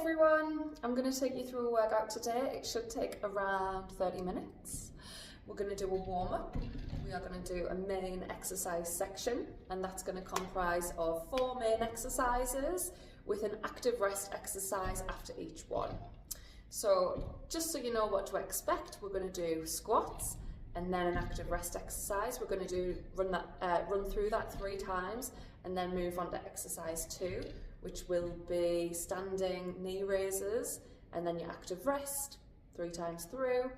everyone, I'm going to take you through a workout today. It should take around 30 minutes. We're going to do a warm-up. We are going to do a main exercise section, and that's going to comprise of 4 main exercises with an active rest exercise after each one. So just so you know what to expect, we're going to do squats and then an active rest exercise. We're going to run through that 3 times and then move on to exercise 2, which will be standing knee raises and then your active rest 3 times through.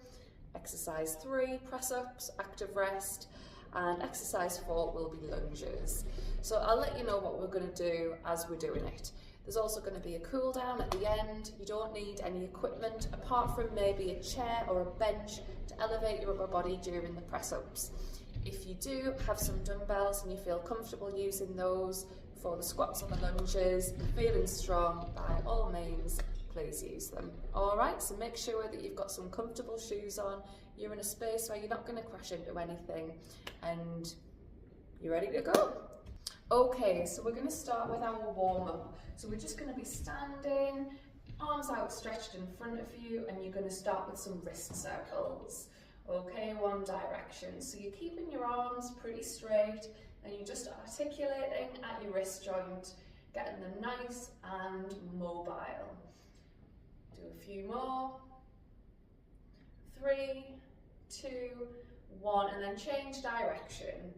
Exercise 3, press ups, active rest, and exercise 4 will be lunges. So I'll let you know what we're going to do as we're doing it. There's also going to be a cool down at the end. You don't need any equipment apart from maybe a chair or a bench to elevate your upper body during the press ups. If you do have some dumbbells and you feel comfortable using those for the squats or the lunges, feeling strong, by all means, please use them. Alright, so make sure that you've got some comfortable shoes on, you're in a space where you're not going to crash into anything, and you're ready to go. Okay, so we're going to start with our warm-up. So we're just going to be standing, arms outstretched in front of you, and you're going to start with some wrist circles. Okay, one direction. So you're keeping your arms pretty straight and you're just articulating at your wrist joint, getting them nice and mobile. Do a few more. 3, 2, 1, and then change direction.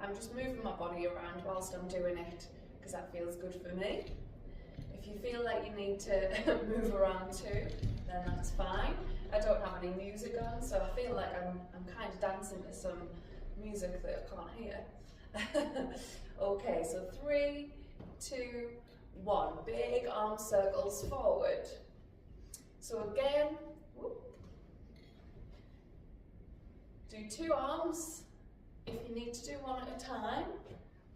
I'm just moving my body around whilst I'm doing it because that feels good for me. If you feel like you need to move around too, then that's fine. I don't have any music on, so I feel like I'm kind of dancing to some music that I can't hear. Okay, so 3, 2, 1. Big arm circles forward. So again, do 2 arms. If you need to do 1 at a time,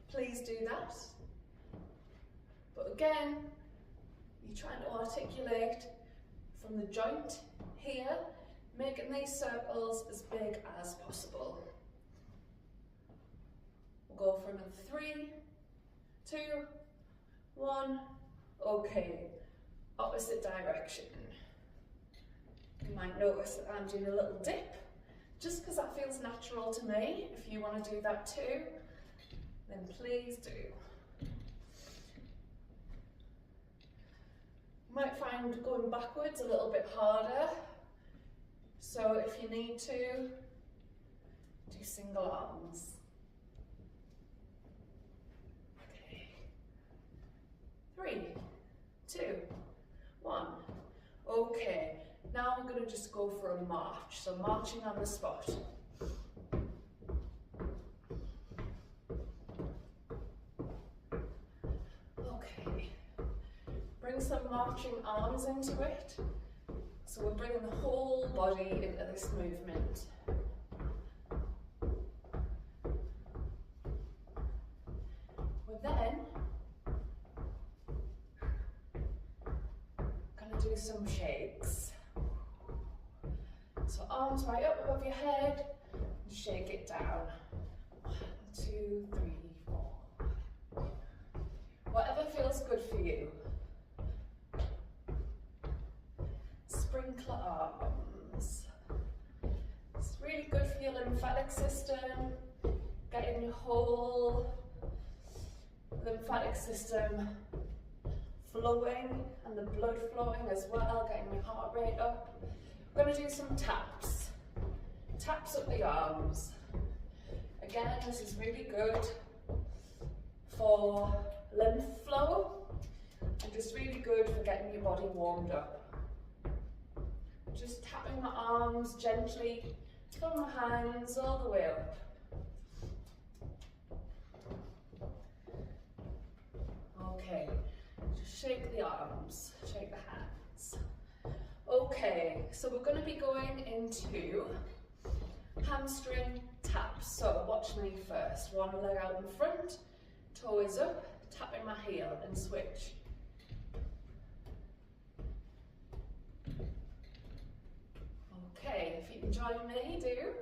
please do that. But again, you're trying to articulate from the joint here, making these circles as big as possible. We'll go for another 3, 2, 1. Okay, opposite direction. You might notice that I'm doing a little dip, just because that feels natural to me. If you want to do that too, then please do. You might find going backwards a little bit harder, so if you need to, do single arms. Okay. 3, 2, 1. Okay, now I'm going to just go for a march, so marching on the spot. Bring some marching arms into it. So we're bringing the whole body into this movement. We're then going to do some shakes. So arms right up above your head and shake it down. 1, 2, 3, 4. Whatever feels good for you. Sprinkler arms. It's really good for your lymphatic system, getting your whole lymphatic system flowing and the blood flowing as well, getting your heart rate up. We're going to do some taps. Taps up the arms. Again, this is really good for lymph flow and just really good for getting your body warmed up. Just tapping my arms gently from my hands all the way up. Okay, just shake the arms, shake the hands. Okay, so we're going to be going into hamstring taps. So watch me first. One leg out in front, toe is up, tapping my heel and switch. Okay, if you can join me, do.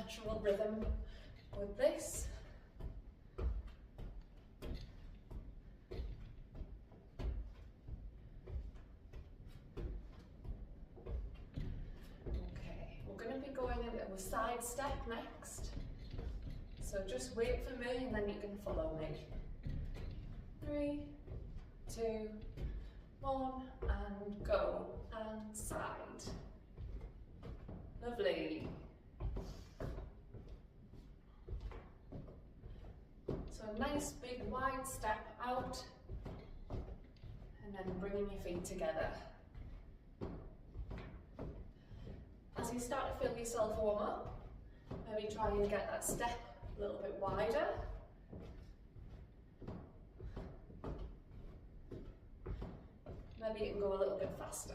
natural rhythm with this. Okay, we're going to be going into a side step next. So just wait for me and then you can follow me. 3, 2, 1, and go, and side. Lovely. So a nice big wide step out, and then bringing your feet together. As you start to feel yourself warm up, maybe try and get that step a little bit wider. Maybe you can go a little bit faster.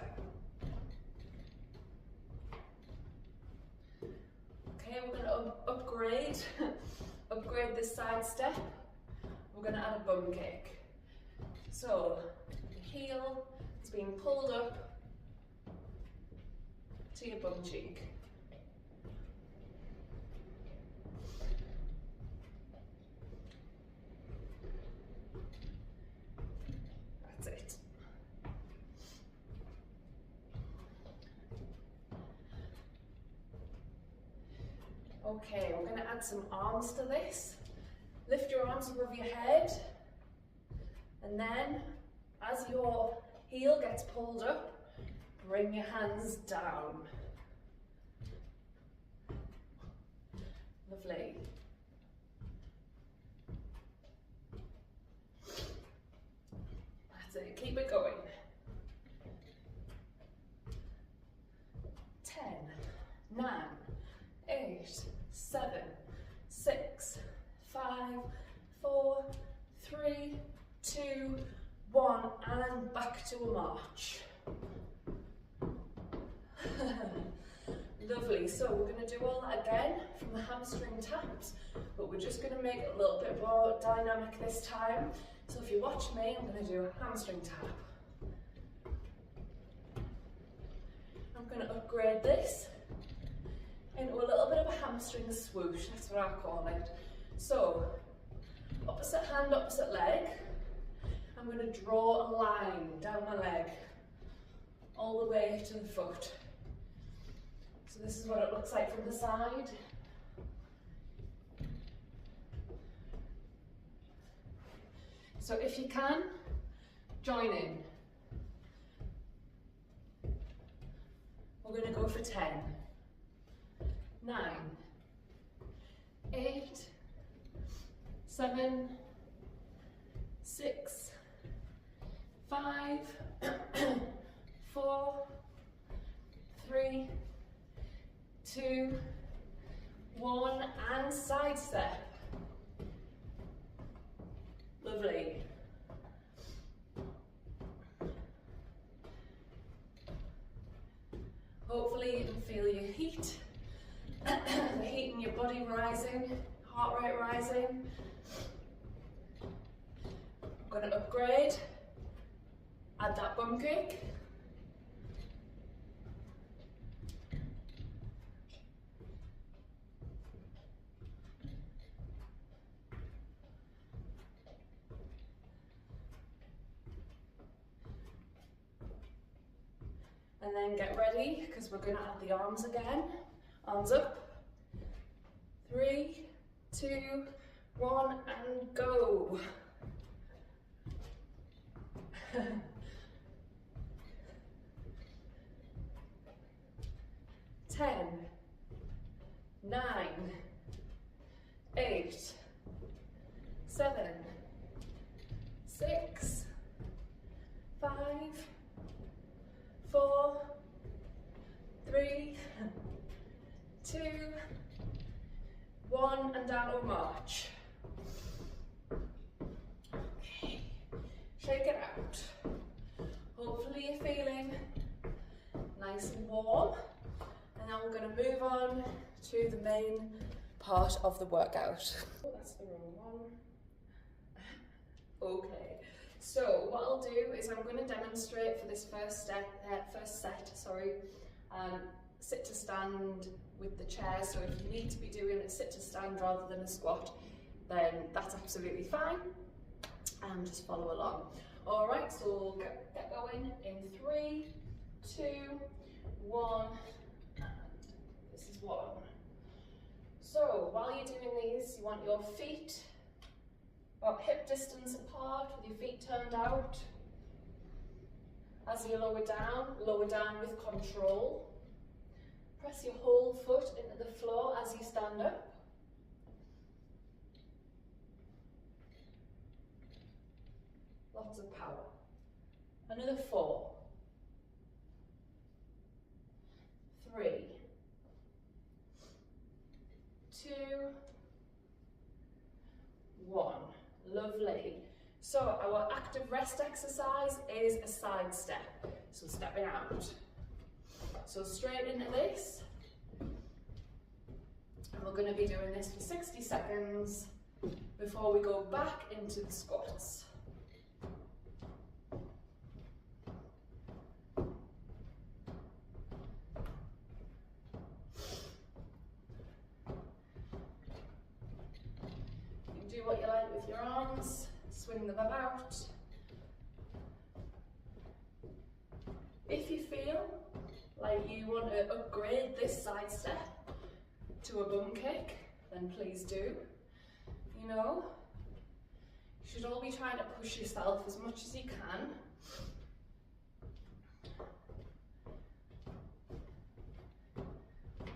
Okay, we're going to upgrade, upgrade this side step. We're going to add a bum kick. So, the heel is being pulled up to your bum cheek. That's it. Okay, we're going to add some arms to this. Lift your arms above your head, and then as your heel gets pulled up, bring your hands down. Lovely. That's it, keep it going. 10, 9, 8, 7, 6, 5, 4, 3, 2, 1, and back to a march. Lovely, so we're going to do all that again from the hamstring taps, but we're just going to make it a little bit more dynamic this time. So if you watch me, I'm going to do a hamstring tap. I'm going to upgrade this into a little bit of a hamstring swoosh, that's what I call it. So, opposite hand, opposite leg. I'm going to draw a line down my leg, all the way to the foot. So this is what it looks like from the side. So if you can, join in. We're going to go for 10, 9, 8, 7, 6, 5, 4, 3, 2, 1, and side step. Lovely. Hopefully you can feel your heat, the heat in your body rising, heart rate rising. I'm going to upgrade, add that bum kick. And then get ready, because we're going to add the arms again. Arms up. 3, 2, 1, and go. 10, 9, 8, 7, 6, 5, 4, 3, 2, 1, and down to a march. Okay, shake it out. Hopefully you're feeling nice and warm. And now we're going to move on to the main part of the workout. Oh, that's the wrong one. Okay. So what I'll do is I'm going to demonstrate for this first set, sit to stand with the chair, so if you need to be doing a sit to stand rather than a squat, then that's absolutely fine, and just follow along. All right, so we'll get going in 3, 2, 1, and this is 1. So while you're doing these, you want your feet about hip distance apart with your feet turned out. As you lower down with control. Press your whole foot into the floor as you stand up. Lots of power. Another 4, 3, 2, 1. Lovely. So our active rest exercise is a side step. So stepping out. So straight into this. And we're going to be doing this for 60 seconds before we go back into the squats. Do what you like with your arms, swing them about. If you feel like you want to upgrade this side step to a bum kick, then please do. You know, you should all be trying to push yourself as much as you can.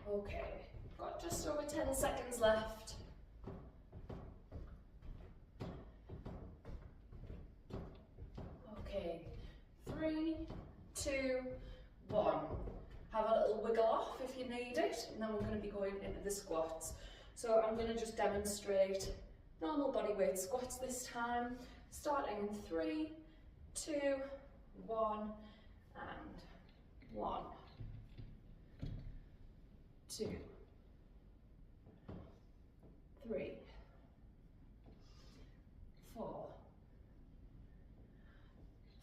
Okay, got just over 10 seconds left. Okay, 3, 2, 1. Have a little wiggle off if you need it, and then we're going to be going into the squats. So I'm going to just demonstrate normal body weight squats this time, starting in 3, 2, 1, and 1, 2, 3, 4,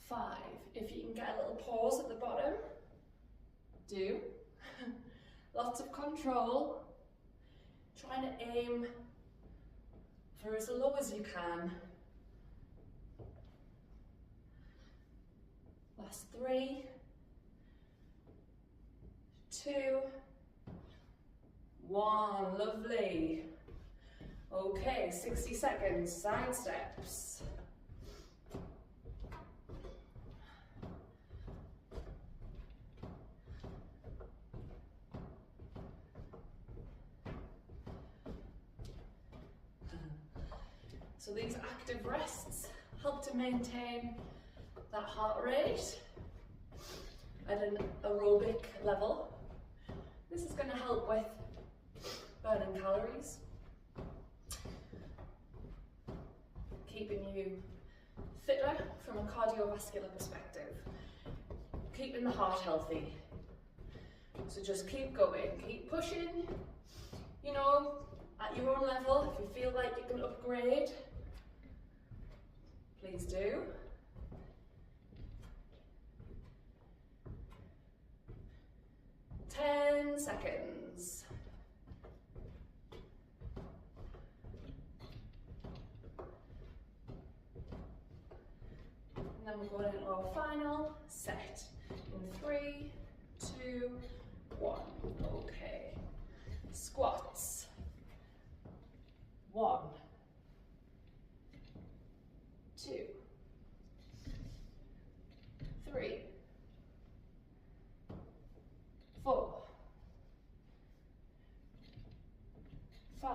5. If you can get a little pause at the bottom, do. Lots of control. Trying to aim for as low as you can. Last 3, 2, 1. Lovely. Okay, 60 seconds, side steps. So these active rests help to maintain that heart rate at an aerobic level. This is going to help with burning calories, keeping you fitter from a cardiovascular perspective, keeping the heart healthy. So just keep going, keep pushing, you know, at your own level. If you feel like you can upgrade, please do. Ten seconds. And then we're going into our final set in 3, 2, 1. Okay. Squats. 1, 2, 3, 4, 5,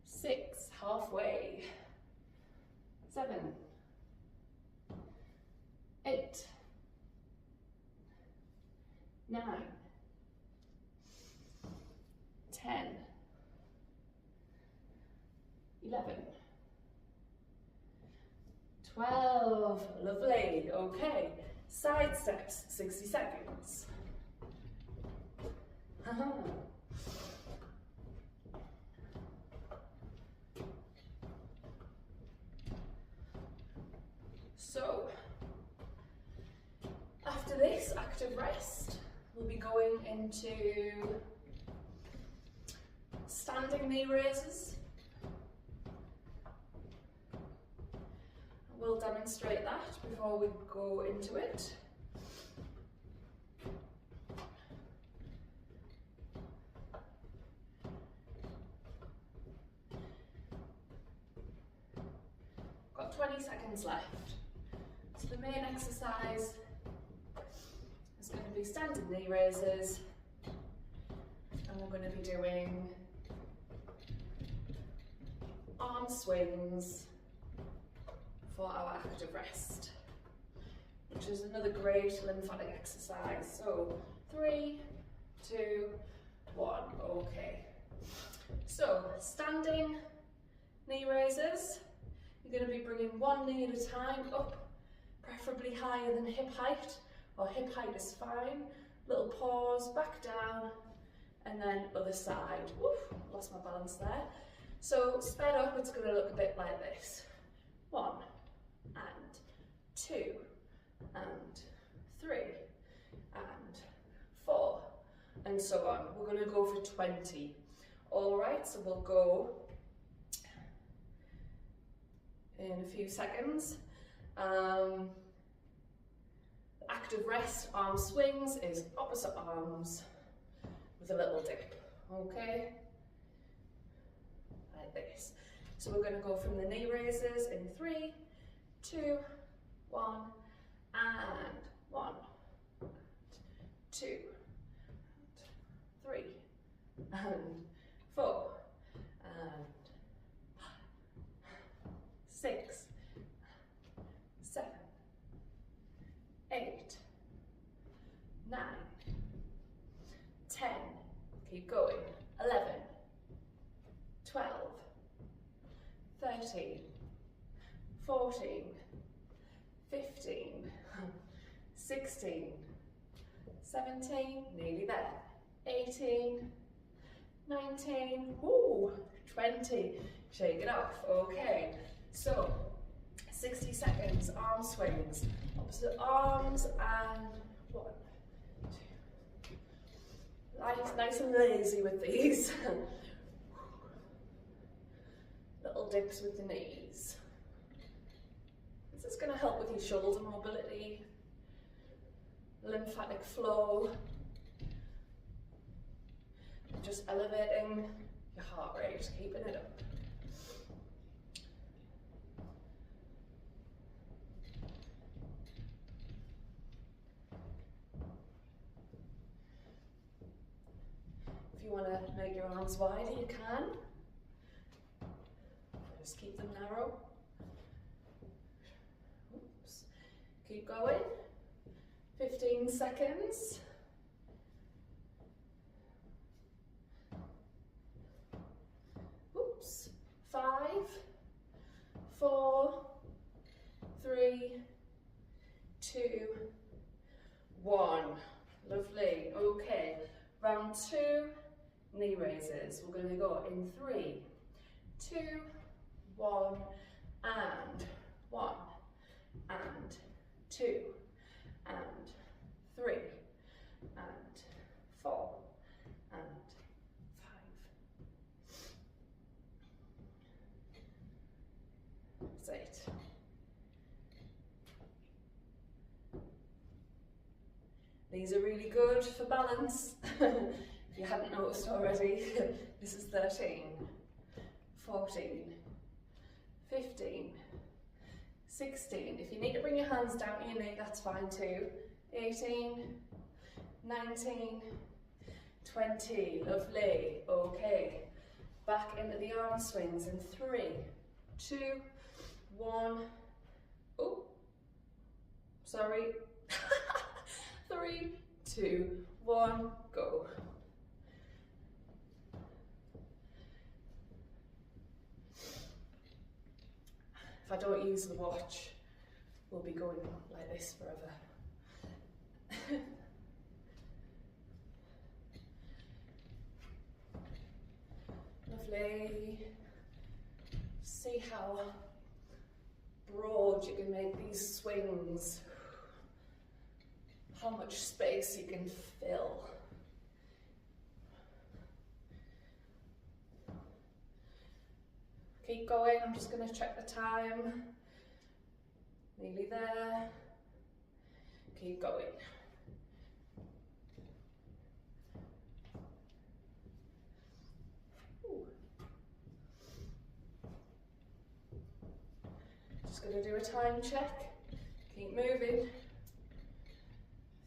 6, halfway, 7, 8, 9, 10, 11, 12, lovely. Okay, side steps, 60 seconds. So, after this, this active rest, we'll be going into standing knee raises. We'll demonstrate that before we go into it. Got 20 seconds left. So the main exercise is going to be standing knee raises, and we're going to be doing arm swings for our active rest, which is another great lymphatic exercise. So 3, 2, 1, okay. So standing knee raises, you're going to be bringing one knee at a time up, preferably higher than hip height, or hip height is fine. Little pause, back down, and then other side. Oof, lost my balance there. So sped up, it's going to look a bit like this. 1 and 2 and 3 and 4 and so on. We're going to go for 20. Alright, so we'll go in a few seconds. Active rest arm swings is opposite arms with a little dip, okay? Like this. So we're going to go from the knee raises in 3, 2, 1, and 1, and 2, and 3, and 4, and 6, 7, 8, 9, 10, keep going, 11, 12, 13, 14, 15, 16, 17, nearly there, 18, 19, ooh, 20, shake it off, okay. So, 60 seconds, arm swings, opposite arms, and 1, 2. Nice and lazy with these. Little dips with the knees. This is going to help with your shoulder mobility, lymphatic flow, and just elevating your heart rate, keeping it up. If you want to make your arms wider, you can. Just keep them narrow. Oops. Keep going. 15 seconds. Oops. 5, 4, 3, 2, 1. Lovely. Okay. Round 2, knee raises. We're going to go in 3, 2, 1, and 1, and 2, and 3, and 4, and 5. That's it. These are really good for balance. If you hadn't noticed already, this is 13, 14, 15, 16. If you need to bring your hands down to your knee, that's fine too. 18, 19, 20. Lovely. Okay. Back into the arm swings in 3, 2, 1. Oh, sorry. 3, 2, 1, go. If I don't use the watch, we'll be going like this forever. Lovely. See how broad you can make these swings. How much much space you can fill. Keep going, I'm just going to check the time. Nearly there. Keep going. Ooh. Just going to do a time check. Keep moving.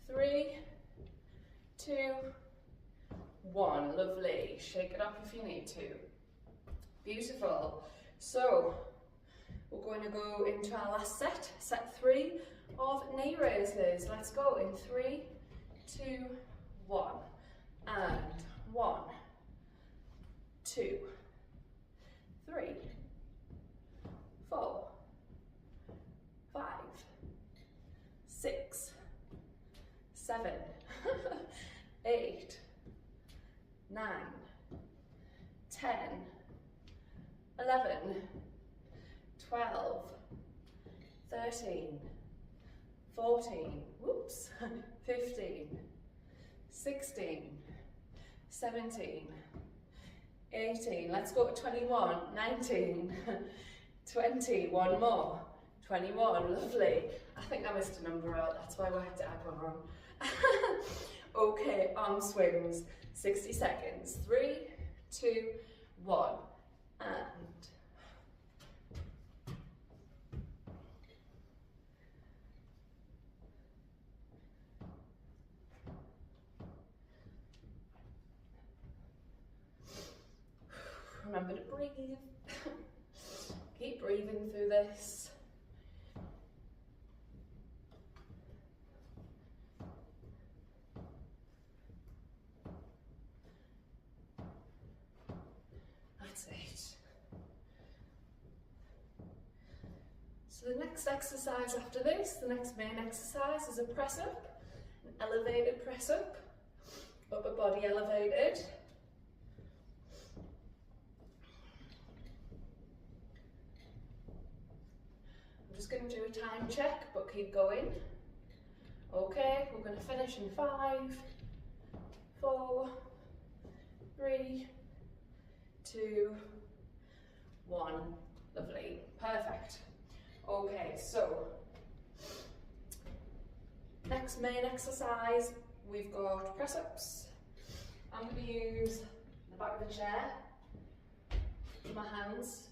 3, 2, 1. Lovely. Shake it up if you need to. Beautiful. So we're going to go into our last set, set 3 of knee raises. Let's go in 3, 2, 1, and 1, 2, 3, 4, 5, 6, 7, 8, 9, 10, 11, 12, 13, 14, whoops, 15, 16, 17, 18, let's go to 21, 19, 20, one more, 21, lovely. I think I missed a number out, that's why I had to add one on. Okay, arm swings, 60 seconds, 3, 2, 1, and remember to breathe. Keep breathing through this. That's it. So the next exercise after this, the next main exercise is a press up, an elevated press up, upper body elevated. I'm just going to do a time check, but keep going. Okay, we're going to finish in 5, 4, 3, 2, 1. Lovely, perfect. Okay, so next main exercise, we've got press ups. I'm going to use the back of the chair, my hands,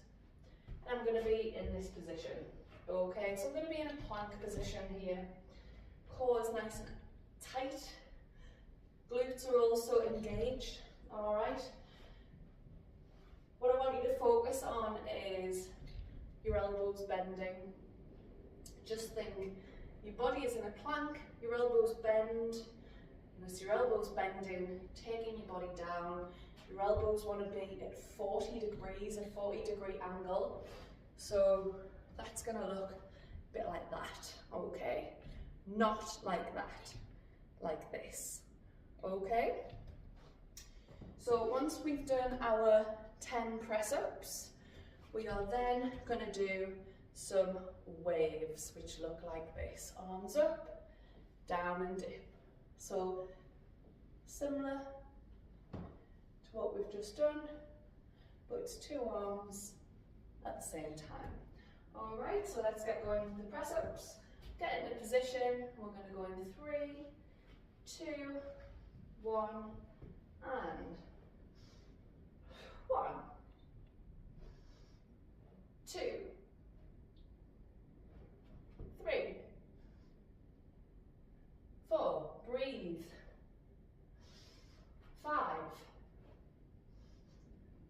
and I'm going to be in this position. Okay, so I'm going to be in a plank position here. Core is nice and tight. Glutes are also engaged. Alright. What I want you to focus on is your elbows bending. Just think your body is in a plank, your elbows bend. And as your elbows bending, taking your body down, your elbows want to be at 40 degrees, a 40-degree angle. So that's going to look a bit like that, okay? Not like that, like this, okay? So once we've done our 10 press-ups, we are then going to do some waves, which look like this. Arms up, down and dip. So similar to what we've just done, but it's 2 arms at the same time. Alright, so let's get going with the press-ups. Get into position. We're going to go in 3, 2, 1, and 1, 2, 3, 4, breathe, 5,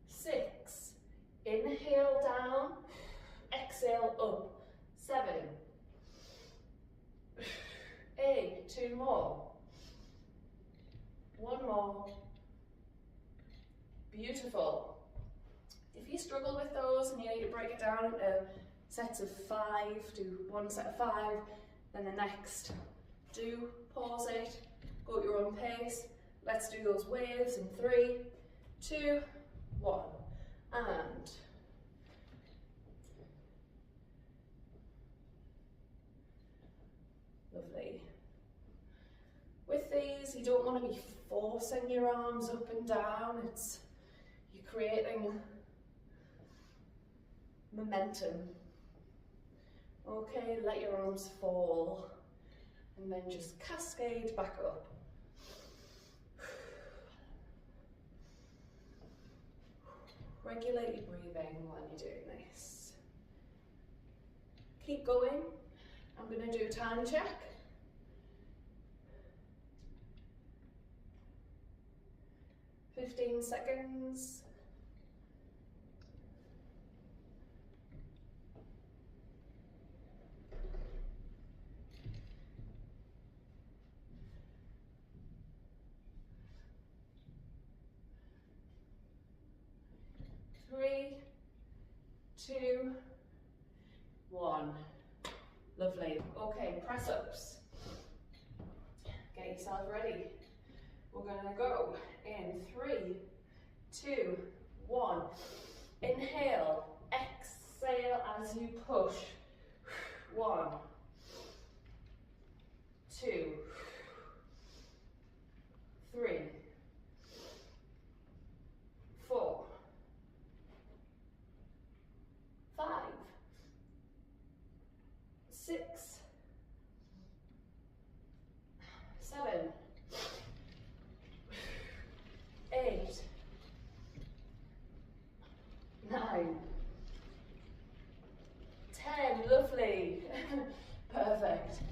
6, inhale down, exhale up, 7, 8, 2 more, 1 more, beautiful. If you struggle with those and you need to break it down into sets of 5, do 1 set of 5, then the next, do pause it, go at your own pace. Let's do those waves in 3, 2, 1, and lovely. you don't want to be forcing your arms up and down. You're creating momentum. Okay, let your arms fall and then just cascade back up. Regulate your breathing while you're doing this. Keep going. I'm going to do time check. 15 seconds. Three, two, one. Lovely. Okay, press ups. Get yourself ready. We're gonna go in 3, 2, 1. Inhale, exhale as you push. 1, 2, 3, 4, 5, 6, 7, 8, 9, 10, lovely. Perfect.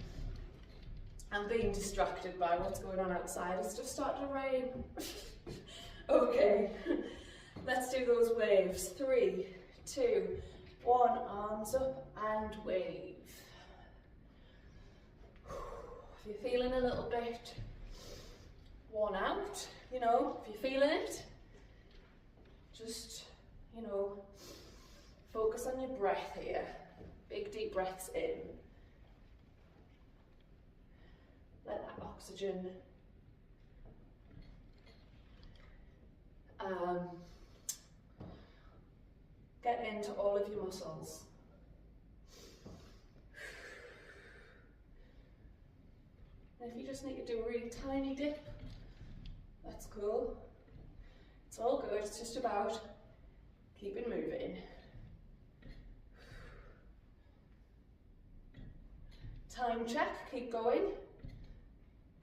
I'm being distracted by what's going on outside. It's just starting to rain. Okay, let's do those waves. 3, 2, 1, arms up and wave. If you're feeling a little bit worn out, you know, if you're feeling it, just, you know, focus on your breath here. Big deep breaths in. Let that oxygen get into all of your muscles. And if you just need to do a really tiny dip, that's cool. It's all good, it's just about keeping moving. Time check, keep going.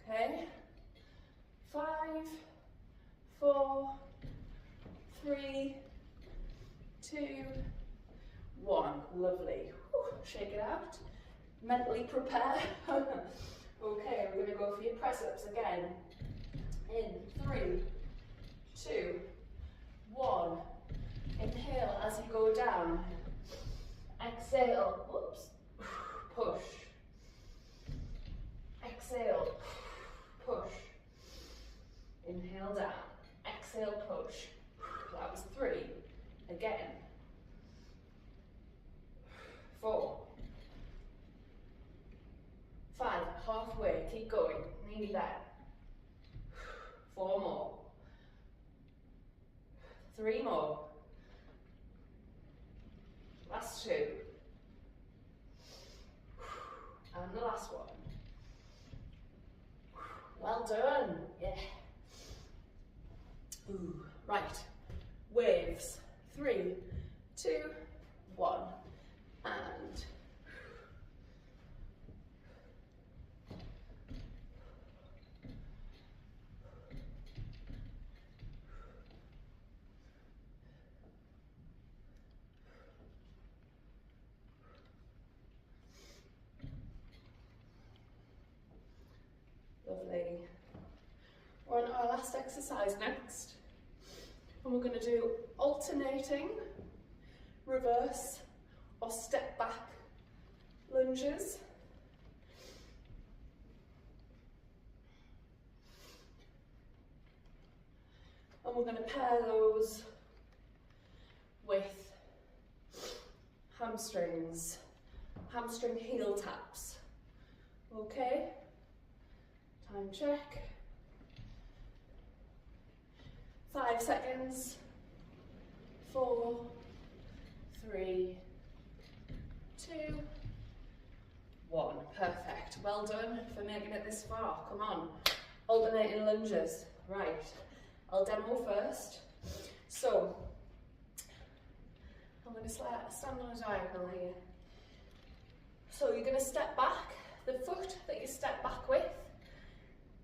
Okay. 5, 4, 3, 2, 1. Lovely. Whew. Shake it out. Mentally prepare. Okay, we're going to go for your press-ups again. In 3, 2, 1. Inhale as you go down. Exhale. Whoops. Push. Exhale. Push. Inhale down. Exhale, push. That was 3. Again. 4. 5. Halfway. Keep going. Nearly there. 4 more. 3 more. Last 2. And the last one. Well done. Yeah. Ooh. Right. Waves. 3, 2, 1. And lovely. We're on our last exercise next. And we're going to do alternating reverse or step back lunges. And we're going to pair those with hamstrings, hamstring heel taps. Okay? Time check. 5 seconds. 4, 3, 2, 1. Perfect. Well done for making it this far. Come on. Alternating lunges. Right, I'll demo first. So, I'm going to stand on a diagonal here. So you're going to step back. The foot that you step back with,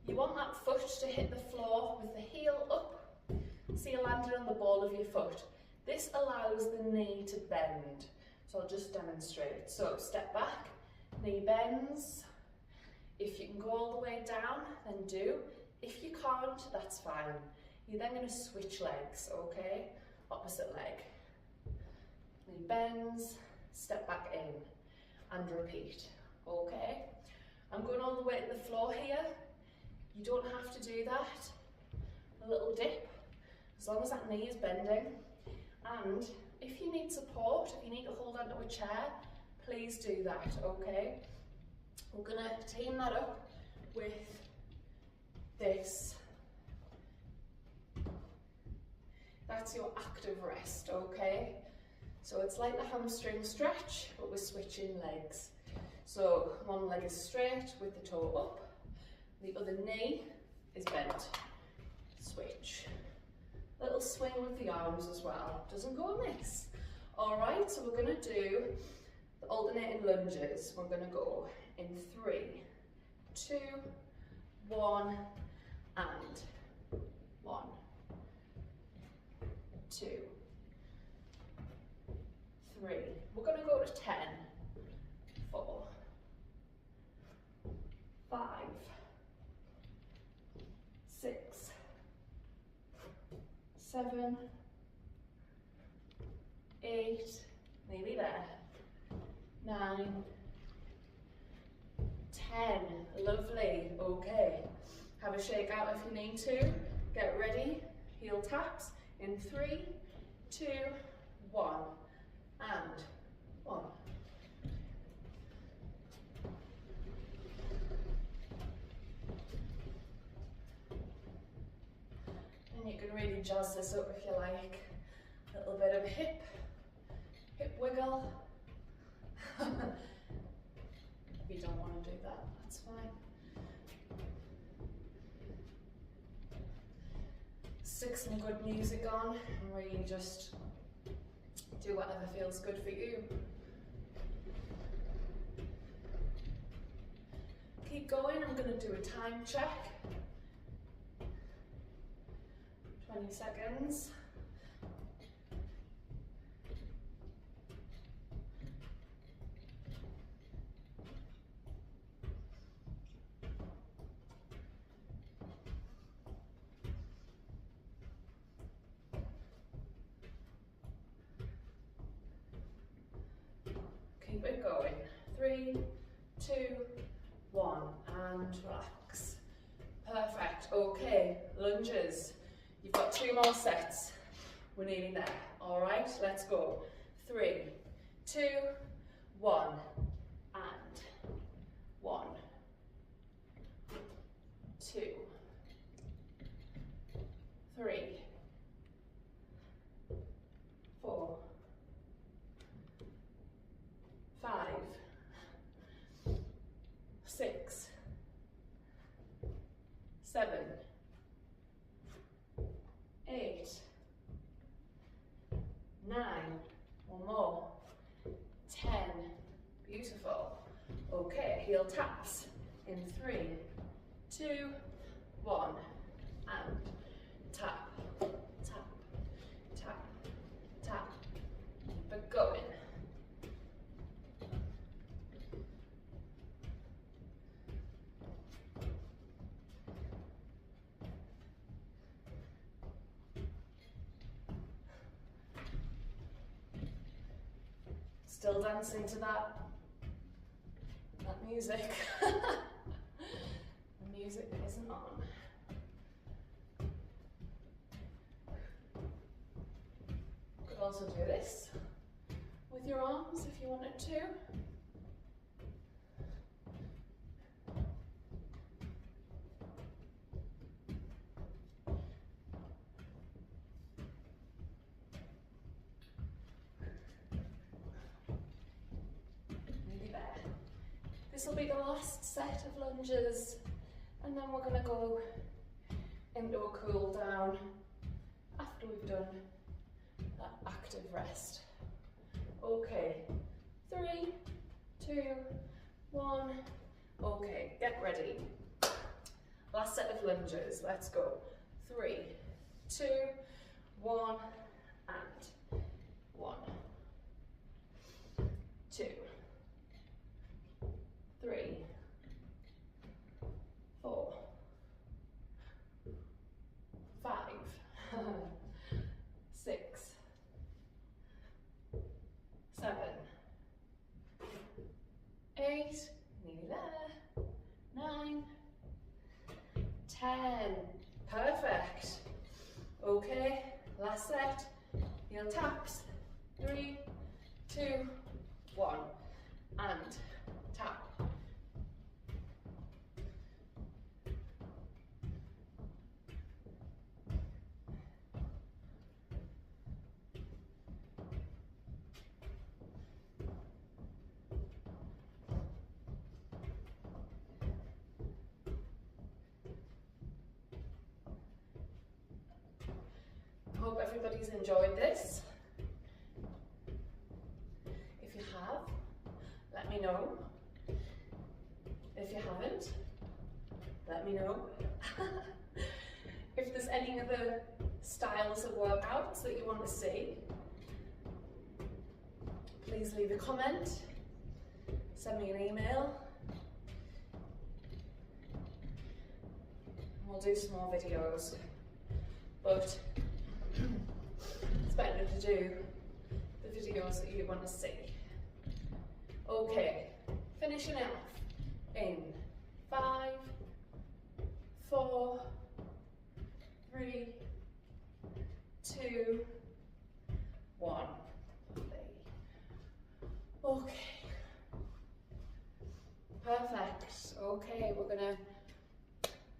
you want that foot to hit the floor with the heel up, so you're landing on the ball of your foot. This allows the knee to bend. So I'll just demonstrate. So step back, knee bends. If you can go all the way down, then do. If you can't, that's fine. You're then going to switch legs, okay? Opposite leg. Knee bends, step back in, and repeat, okay? I'm going all the way to the floor here. You don't have to do that. A little dip, as long as that knee is bending. And if you need support, if you need to hold onto a chair, please do that, okay? We're going to team that up with this. That's your active rest, okay? So it's like the hamstring stretch, but we're switching legs. So one leg is straight with the toe up, the other knee is bent. Switch. Little swing with the arms as well, doesn't go amiss. All right, so we're going to do the alternating lunges. We're going to go in 3, 2, 1, and 1, 2, 3. We're going to go to 10, 4, 5, 6, 7, 8, maybe there, 9, 10, lovely, okay. Have a shake out if you need to. Get ready, heel taps in 3, 2, 1, and 1. And you can really jazz this up if you like. A little bit of hip wiggle. If you don't want to do that, that's fine. Stick some good music on and really just do whatever feels good for you. Keep going, I'm going to do a time check. 20 seconds. Keep it going. 3, 2, 1, and relax. Perfect. Okay, lunges. You've got 2 more sets. We're nearly there. All right, let's go. 3, 2, 1, and 1, 2, 3, 4, 5, 6, 7, 8, 9, one more, 10, beautiful. Okay, heel taps in 3, 2, 1, and tap, tap, tap, tap, keep it going. Still dancing to that music. The music isn't on. Could also do this with your arms if you wanted to. This will be the last set of lunges And then we're going to go into a cool down after we've done that active rest. Okay, 3, 2, 1. Okay, get ready. Last set of lunges, let's go. 3, 2, 1, and 1, 2, 3, 4, 5, 6, 7, 8, nearly there, 9, 10, perfect. Okay, last set, heel taps, 3, 2, 1, and tap. Hope everybody's enjoyed this. If you have, let me know. If you haven't, let me know. If there's any other styles of workouts that you want to see, please leave a comment, send me an email. We'll do some more videos, but it's better to do the videos that you want to see. Okay, finishing off in 5, 4, 3, 2, 1. Okay, perfect. Okay, we're gonna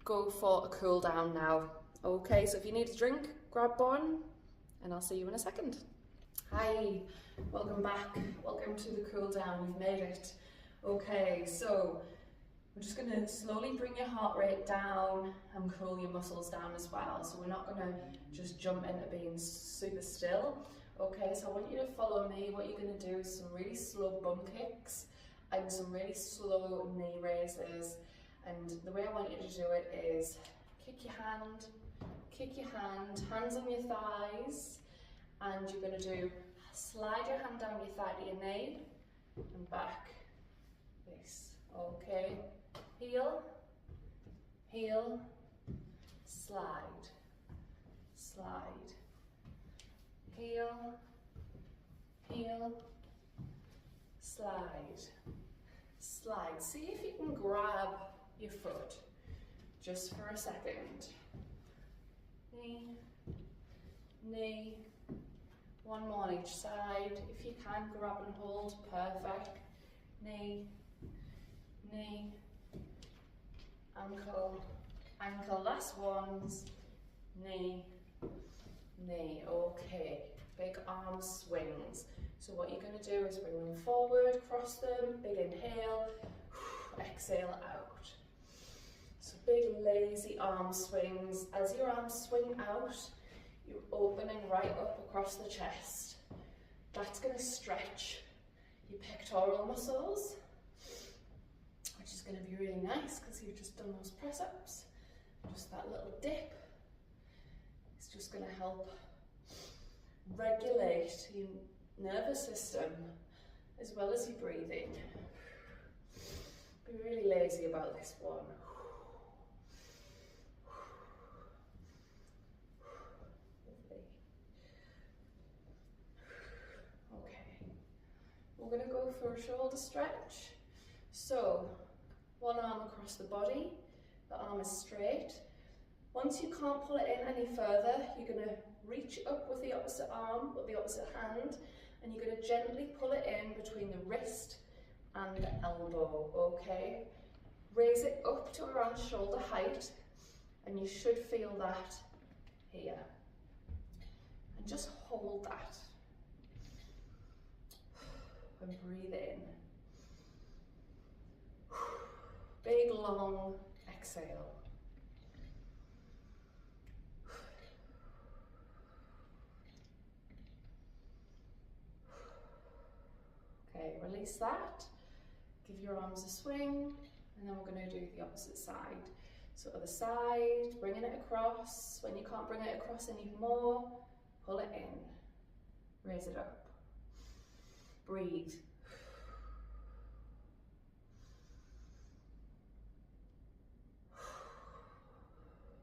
go for a cool down now. Okay, so if you need a drink, grab one, and I'll see you in a second. Hi, welcome back. Welcome to the cool down. We've made it. Okay, so we're just gonna slowly bring your heart rate down and cool your muscles down as well. So we're not gonna just jump into being super still. Okay, so I want you to follow me. What you're gonna do is some really slow bum kicks and some really slow knee raises. And the way I want you to do it is kick your hand, hands on your thighs, and you're going to do slide your hand down your thigh to your knee and back. This, okay. Heel, heel, slide, slide, heel, heel, slide, slide. See if you can grab your foot just for a second. Knee, knee, one more on each side. If you can, grab and hold, perfect. Knee, knee, ankle, ankle, last ones, knee, knee. Okay, big arm swings. So what you're going to do is bring them forward, cross them, big inhale, exhale out. So big lazy arm swings. As your arms swing out, you're opening right up across the chest. That's going to stretch your pectoral muscles, which is going to be really nice because you've just done those press-ups. Just that little dip. It's just going to help regulate your nervous system as well as your breathing. Be really lazy about this one. We're going to go for a shoulder stretch. So, one arm across the body, the arm is straight. Once you can't pull it in any further, you're going to reach up with the opposite arm, with the opposite hand, and you're going to gently pull it in between the wrist and the elbow, okay? Raise it up to around shoulder height, and you should feel that here. And just hold that. And breathe in. Big long exhale. Okay, release that. Give your arms a swing, and then we're going to do the opposite side. So other side, bringing it across. When you can't bring it across anymore, pull it in, raise it up. Breathe.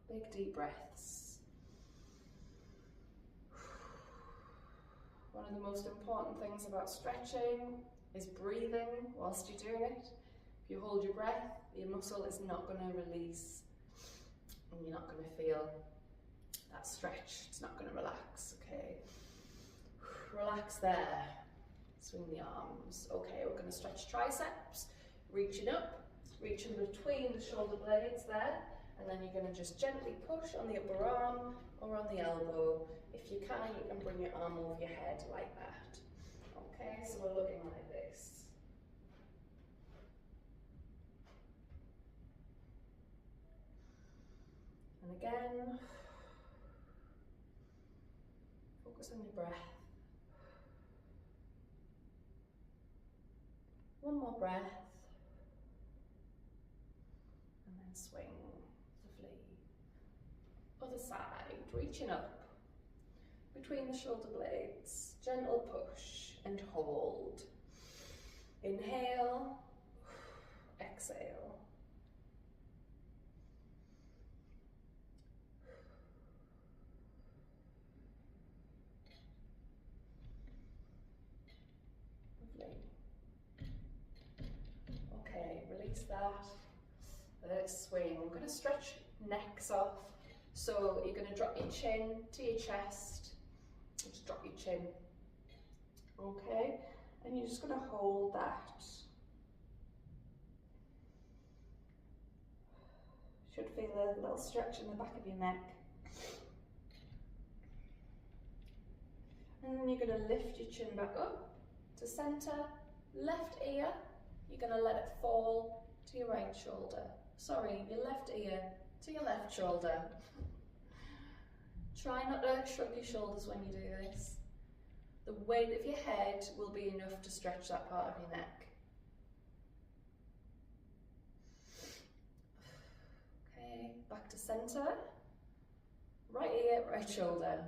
Big deep breaths. One of the most important things about stretching is breathing whilst you're doing it. If you hold your breath, your muscle is not going to release and you're not going to feel that stretch. It's not going to relax, okay? Relax there. Swing the arms. Okay, we're going to stretch triceps, reaching up, reaching between the shoulder blades there, and then you're going to just gently push on the upper arm or on the elbow. If you can bring your arm over your head like that. Okay, so we're looking like this. And again, focus on your breath. One more breath. And then swing. Lovely. Other side, reaching up between the shoulder blades. Gentle push and hold. Inhale, exhale. Lovely. Okay, release that. Let it swing. We're going to stretch necks off. So you're going to drop your chin to your chest. Just drop your chin. Okay, and you're just going to hold that. Should feel a little stretch in the back of your neck. And then you're going to lift your chin back up to centre. Left ear, you're going to let it fall to your right shoulder. Sorry, your left ear to your left shoulder. Try not to shrug your shoulders when you do this. The weight of your head will be enough to stretch that part of your neck. Okay, back to centre. Right ear, right shoulder.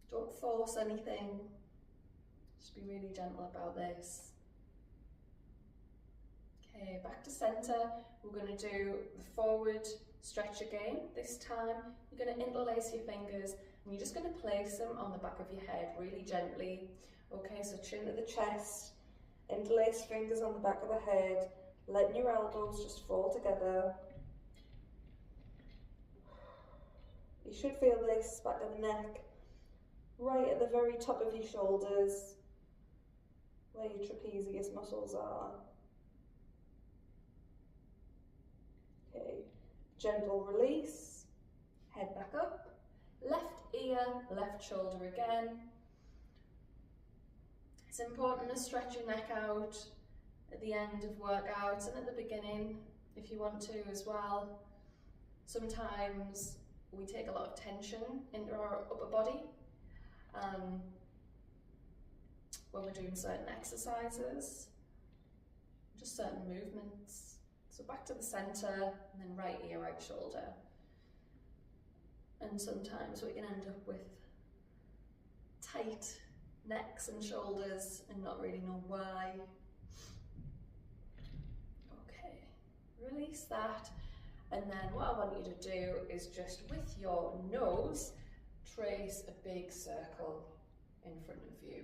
Don't force anything. Just be really gentle about this. Okay, back to centre. We're going to do the forward stretch again. This time, you're going to interlace your fingers and you're just going to place them on the back of your head really gently. Okay, so chin to the chest, interlace fingers on the back of the head, letting your elbows just fall together. You should feel this back of the neck, right at the very top of your shoulders, where your trapezius muscles are. Okay, gentle release, head back up. Left ear, left shoulder again. It's important to stretch your neck out at the end of workouts and at the beginning if you want to as well. Sometimes we take a lot of tension into our upper body when we're doing certain exercises, just certain movements. So back to the centre and then right ear, right shoulder. And sometimes we can end up with tight necks and shoulders and not really know why. Okay, release that. And then what I want you to do is just with your nose, trace a big circle in front of you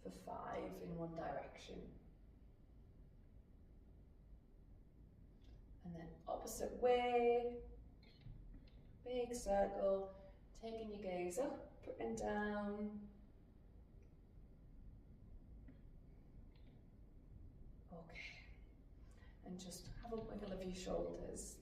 for 5 in one direction. And then opposite way. Big circle, taking your gaze up and down. Okay, and just have a wiggle of your shoulders.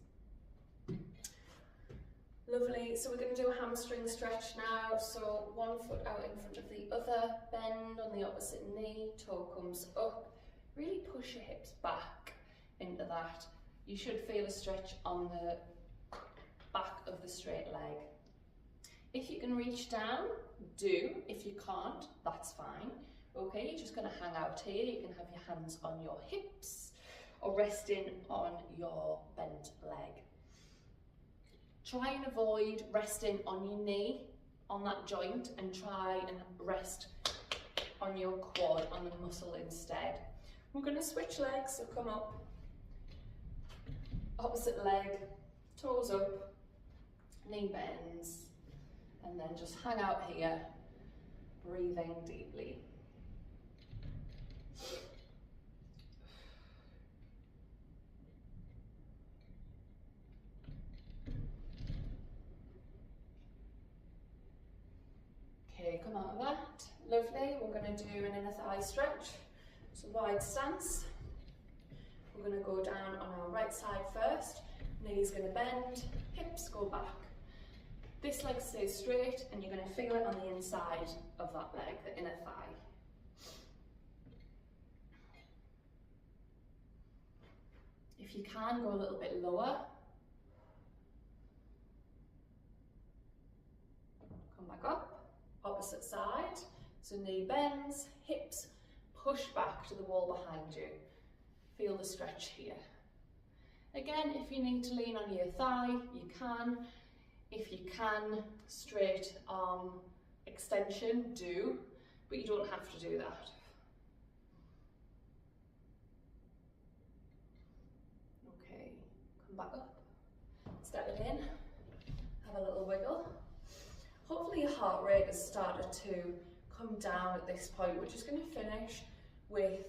Lovely, so we're going to do a hamstring stretch now. So one foot out in front of the other, bend on the opposite knee, toe comes up. Really push your hips back into that. You should feel a stretch on the back of the straight leg. If you can reach down, do. If you can't, that's fine. Okay, you're just going to hang out here. You can have your hands on your hips or resting on your bent leg. Try and avoid resting on your knee, on that joint, and try and rest on your quad, on the muscle instead. We're going to switch legs, so come up, opposite leg, toes up, knee bends, and then just hang out here, breathing deeply. Okay, come out of that. Lovely. We're going to do an inner thigh stretch. So wide stance. We're going to go down on our right side first. Knees going to bend, hips go back. This leg stays straight and you're going to feel it on the inside of that leg, the inner thigh. If you can, go a little bit lower. Come back up, opposite side. So knee bends, hips push back to the wall behind you. Feel the stretch here. Again, if you need to lean on your thigh, you can. If you can, straight arm extension, do, but you don't have to do that. Okay, come back up, step it in, have a little wiggle. Hopefully your heart rate has started to come down at this point. We're just going to finish with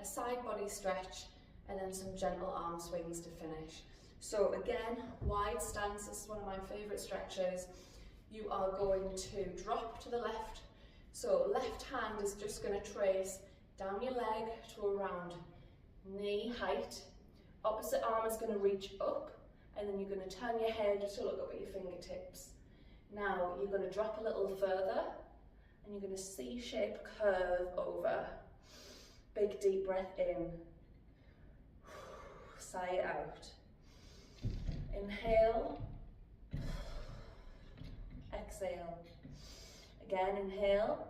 a side body stretch and then some gentle arm swings to finish. So again, wide stance, this is one of my favourite stretches. You are going to drop to the left. So left hand is just going to trace down your leg to around knee height. Opposite arm is going to reach up, and then you're going to turn your head to look up at your fingertips. Now you're going to drop a little further, and you're going to C-shape curve over. Big deep breath in. Sigh it out. Inhale. Exhale. Again, inhale.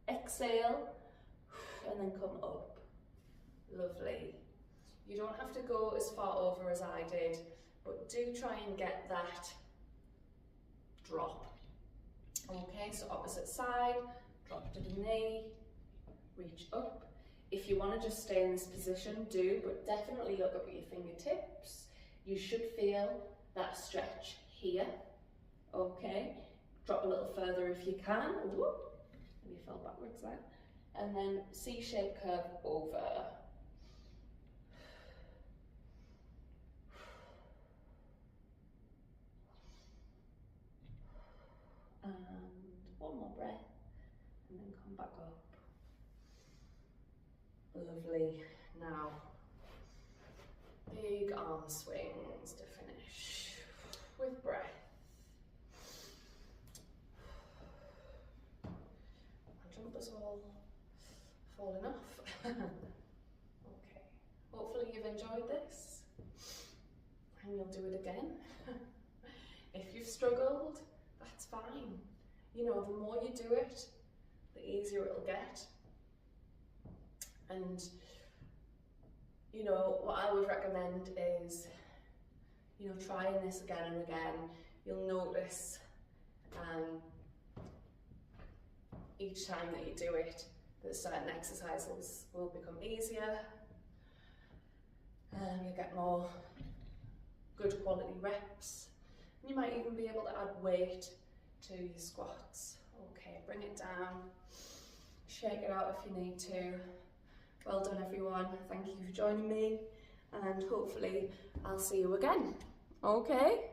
Exhale. And then come up. Lovely. You don't have to go as far over as I did, but do try and get that drop. Okay, so opposite side, drop to the knee, reach up. If you want to just stay in this position, do, but definitely look up at your fingertips. You should feel that stretch here. Okay, drop a little further if you can. Ooh, maybe fell backwards there. And then C-shape curve over. And one more breath, and then come back up. Lovely. Now, big arm swings to finish with breath. My jumper's all falling off. Okay. Hopefully you've enjoyed this, and you'll do it again. If you've struggled, that's fine. You know, the more you do it, the easier it'll get. And, you know, what I would recommend is, you know, trying this again and again. You'll notice each time that you do it, that certain exercises will become easier. You get more good quality reps. You might even be able to add weight to your squats. Okay, bring it down, shake it out if you need to. Well done everyone, thank you for joining me, and hopefully I'll see you again. Okay?